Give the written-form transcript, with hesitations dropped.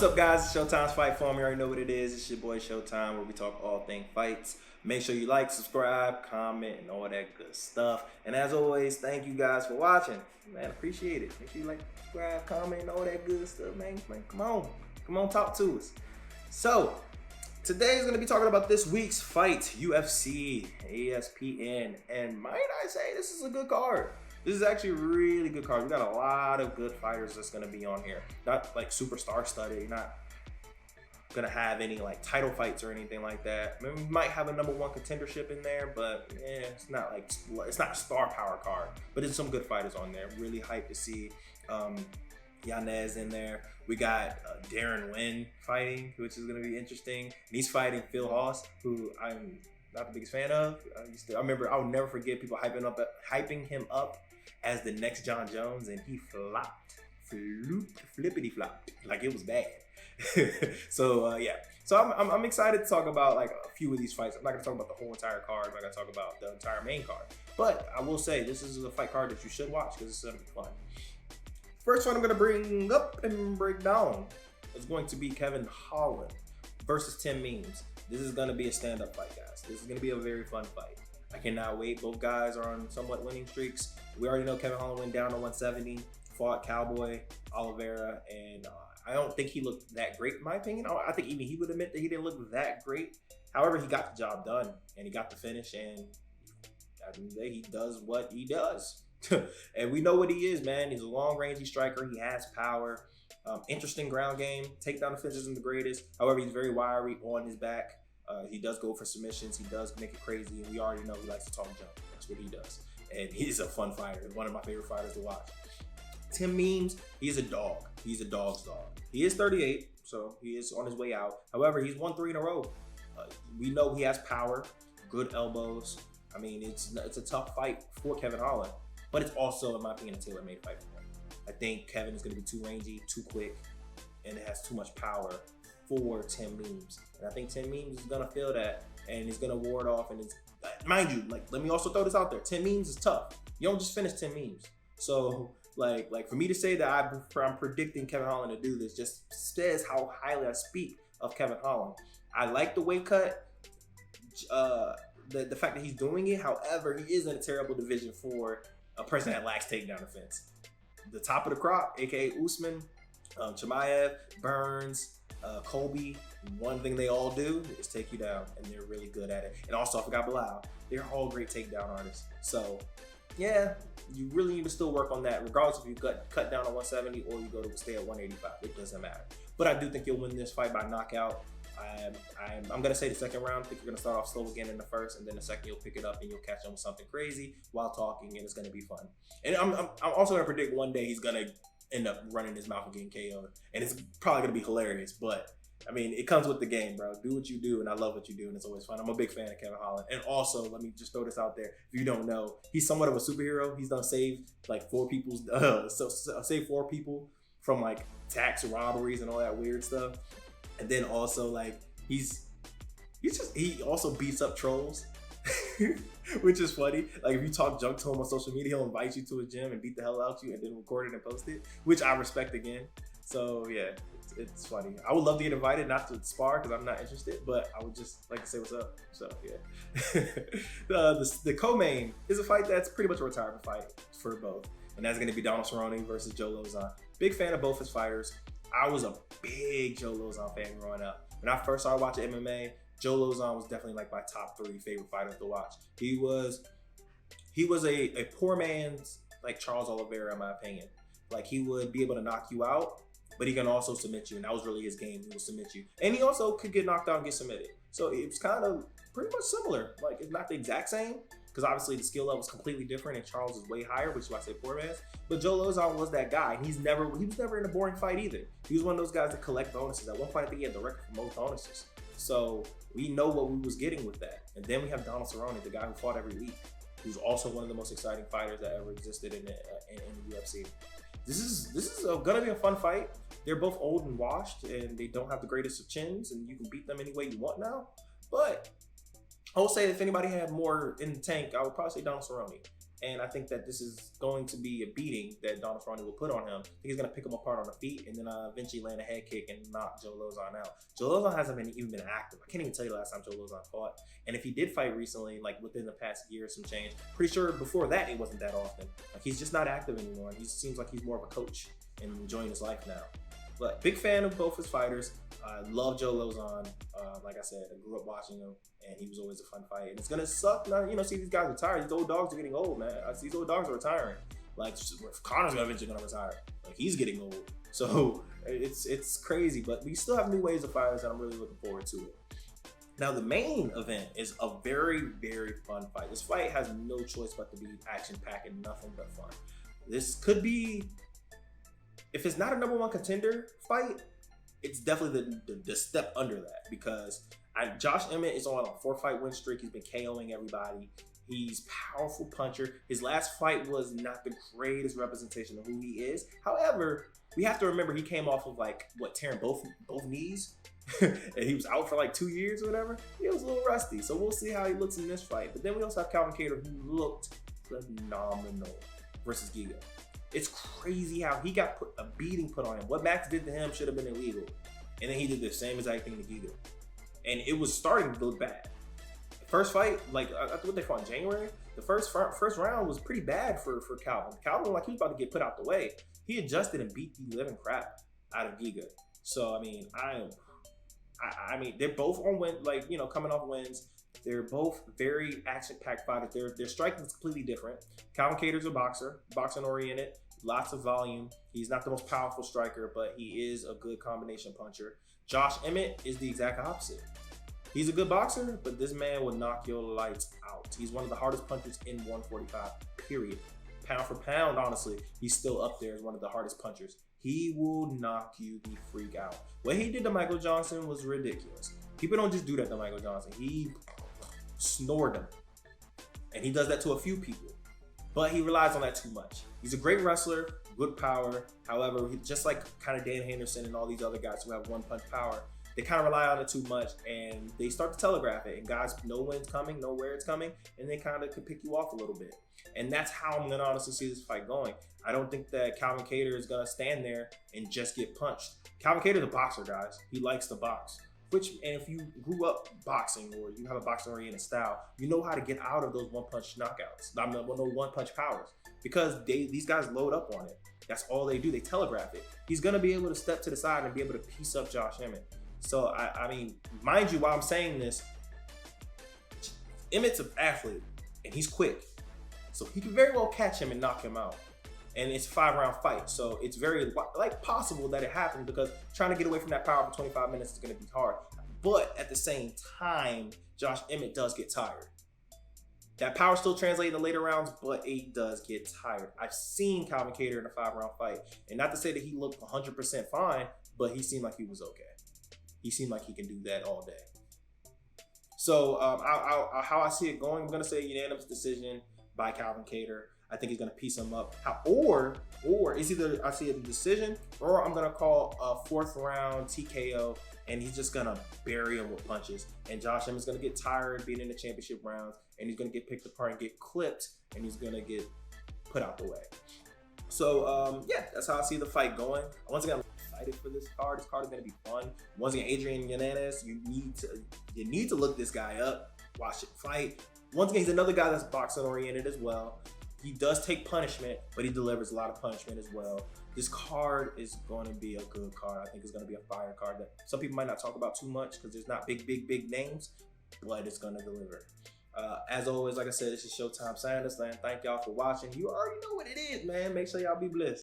What's up, guys? It's Showtime's Fight Form. You already know what it is. It's your boy Showtime, where we talk all things fights. Make sure you like, subscribe, comment, and all that good stuff. And as always, thank you guys for watching. Man, appreciate it. Make sure you like, subscribe, comment, and all that good stuff, man. Come on, talk to us. So, today is going to be talking about this week's fight, UFC, ESPN. And might I say, this is a good card. This is actually a really good card. We got a lot of good fighters that's going to be on here. Not like superstar studded. You're not going to have any like title fights or anything like that. I mean, we might have a number one contendership in there, but yeah, it's not a star power card. But there's some good fighters on there. Really hyped to see Yanez in there. We got Darren Wynn fighting, which is going to be interesting. And he's fighting Phil Haas, who I'm not the biggest fan of. I remember, I'll never forget people hyping him up as the next John Jones, and he flippity flopped, like it was bad. So yeah, so I'm excited to talk about like a few of these fights. I'm not gonna talk about the whole entire card. I'm not gonna talk about the entire main card, but I will say this is a fight card that you should watch because it's gonna be fun. First one I'm gonna bring up and break down is going to be Kevin Holland versus Tim Means. This is gonna be a stand-up fight, guys. This is gonna be a very fun fight. I cannot wait. Both guys are on somewhat winning streaks. We already know Kevin Holland went down to 170, fought Cowboy Oliveira, and I don't think he looked that great in my opinion. I think even he would admit that he didn't look that great. However, he got the job done and he got the finish, and at the end of the day, he does what he does. And we know what he is, man. He's a long-range striker. He has power. Interesting ground game. Takedown defense isn't the greatest. However, he's very wiry on his back. He does go for submissions. He does make it crazy. And we already know he likes to talk jump. That's what he does. And he's a fun fighter. One of my favorite fighters to watch. Tim Means, he's a dog. He's a dog's dog. He is 38, so he is on his way out. However, he's won 3 in a row. We know he has power, good elbows. I mean, it's a tough fight for Kevin Holland, but it's also, in my opinion, a tailor-made fight for him. I think Kevin is going to be too rangy, too quick, and it has too much power for Tim Means. And I think Tim Means is going to feel that, and he's going to ward off. And it's, mind you, like, let me also throw this out there. Tim Means is tough. You don't just finish Tim Means. So, like for me to say that I'm predicting Kevin Holland to do this just says how highly I speak of Kevin Holland. I like the weight cut, the fact that he's doing it. However, he is in a terrible division for a person that lacks takedown defense. The top of the crop, aka Usman, Chimaev, Burns, Colby, one thing they all do is take you down, and they're really good at it. And also, I forgot Bilal. They're all great takedown artists. So, yeah, you really need to still work on that, regardless if you cut down to 170 or you go to stay at 185. It doesn't matter. But I do think you'll win this fight by knockout. I'm going to say the second round. I think you're going to start off slow again in the first, and then the second you'll pick it up and you'll catch him with something crazy while talking, and it's going to be fun. And I'm also going to predict one day he's going to end up running his mouth and getting KO'd, and it's probably going to be hilarious, but I mean, it comes with the game, bro. Do what you do, and I love what you do, and it's always fun. I'm a big fan of Kevin Holland. And also, let me just throw this out there. If you don't know, he's somewhat of a superhero. He's done saved like 4 people, saved 4 people from like tax robberies and all that weird stuff. And then also like he also beats up trolls, which is funny. Like if you talk junk to him on social media, he'll invite you to a gym and beat the hell out of you, and then record it and post it, which I respect again. So yeah, it's funny. I would love to get invited, not to spar because I'm not interested, but I would just like to say what's up. So yeah. The co-main is a fight that's pretty much a retirement fight for both, and that's going to be Donald Cerrone versus Joe Lauzon. Big fan of both his fighters. I was a big Joe Lauzon fan growing up. When I first started watching MMA, Joe Lauzon was definitely like my top 3 favorite fighters to watch. He was a poor man's like Charles Oliveira, in my opinion. Like he would be able to knock you out, but he can also submit you, and that was really his game. He would submit you, and he also could get knocked out and get submitted. So it's kind of pretty much similar. Like it's not the exact same, because obviously the skill level is completely different, and Charles is way higher, which is why I say poor man's. But Joe Lauzon was that guy, and he was never in a boring fight either. He was one of those guys that collect bonuses. At one point, I think he had the record for most bonuses. So we know what we was getting with that. And then we have Donald Cerrone, the guy who fought every week, who's also one of the most exciting fighters that ever existed in the UFC. This is gonna be a fun fight. They're both old and washed, and they don't have the greatest of chins, and you can beat them any way you want now. But I will say if anybody had more in the tank, I would probably say Donald Cerrone. And I think that this is going to be a beating that Donald Cerrone will put on him. I think he's going to pick him apart on the feet and then eventually land a head kick and knock Joe Lauzon out. Joe Lauzon hasn't even been active. I can't even tell you the last time Joe Lauzon fought. And if he did fight recently, like within the past year or some change, pretty sure before that it wasn't that often. Like he's just not active anymore. He seems like he's more of a coach and enjoying his life now. But big fan of both his fighters. I love Joe Lauzon. Like I said, I grew up watching him, and he was always a fun fight. And it's gonna suck, see these guys retire. These old dogs are getting old, man. These old dogs are retiring. Like Connor's eventually gonna retire. Like he's getting old, so it's crazy. But we still have new waves of fighters, and I'm really looking forward to it. Now the main event is a very, very fun fight. This fight has no choice but to be action-packed and nothing but fun. This could be, if it's not a #1 contender fight, it's definitely the step under that, because Josh Emmett is on a 4-fight win streak. He's been KOing everybody. He's powerful puncher. His last fight was not the greatest representation of who he is. However, we have to remember he came off of tearing both knees, and he was out for like 2 years or whatever. He was a little rusty, so we'll see how he looks in this fight. But then we also have Calvin Kattar, who looked phenomenal versus Giga. It's crazy how he got a beating put on him. What Max did to him should have been illegal. And then he did the same exact thing to Giga. And it was starting to look bad. The first fight, I think they fought in January. The first round was pretty bad for Calvin. Calvin, he was about to get put out the way. He adjusted and beat the living crap out of Giga. So, I mean, they're both on coming off wins. They're both very action-packed fighters. Their striking is completely different. Calvin Kattar's a boxer, boxing-oriented, lots of volume. He's not the most powerful striker, but he is a good combination puncher. Josh Emmett is the exact opposite. He's a good boxer, but this man will knock your lights out. He's one of the hardest punchers in 145, period. Pound for pound, honestly, he's still up there as one of the hardest punchers. He will knock you the freak out. What he did to Michael Johnson was ridiculous. People don't just do that to Michael Johnson. He snored him. And he does that to a few people. But he relies on that too much. He's a great wrestler, good power. However, just like kind of Dan Henderson and all these other guys who have one-punch power, they kind of rely on it too much, and they start to telegraph it. And guys know when it's coming, know where it's coming, and they kind of can pick you off a little bit. And that's how I'm going to honestly see this fight going. I don't think that Calvin Kattar is going to stand there and just get punched. Calvin Kattar's a boxer, guys. He likes to box. And if you grew up boxing or you have a boxing-oriented style, you know how to get out of those one-punch knockouts. No one-punch powers. Because these guys load up on it. That's all they do. They telegraph it. He's going to be able to step to the side and be able to piece up Josh Emmett. So, I mean, mind you, while I'm saying this, Emmett's an athlete, and he's quick. So he can very well catch him and knock him out. And it's a 5-round fight, so it's very possible that it happens, because trying to get away from that power for 25 minutes is going to be hard. But at the same time, Josh Emmett does get tired. That power still translates in the later rounds, but it does get tired. I've seen Calvin Kattar in a 5-round fight, and not to say that he looked 100% fine, but he seemed like he was okay. He seemed like he can do that all day. So how I see it going, I'm going to say unanimous decision by Calvin Kattar. I think he's going to piece him up. Or it's either I see a decision, or I'm going to call a 4th round TKO, and he's just going to bury him with punches. And Josh Emmett's going to get tired being in the championship rounds, and he's going to get picked apart and get clipped, and he's going to get put out the way. So, yeah, that's how I see the fight going. Once again, I'm excited for this card. This card is going to be fun. Once again, Adrian Yanez, you need to look this guy up, watch it fight. Once again, he's another guy that's boxing oriented as well. He does take punishment, but he delivers a lot of punishment as well. This card is going to be a good card. I think it's going to be a fire card that some people might not talk about too much because there's not big names, but it's going to deliver. As always, like I said, this is Showtime signing us, and thank y'all for watching. You already know what it is, man. Make sure y'all be blessed.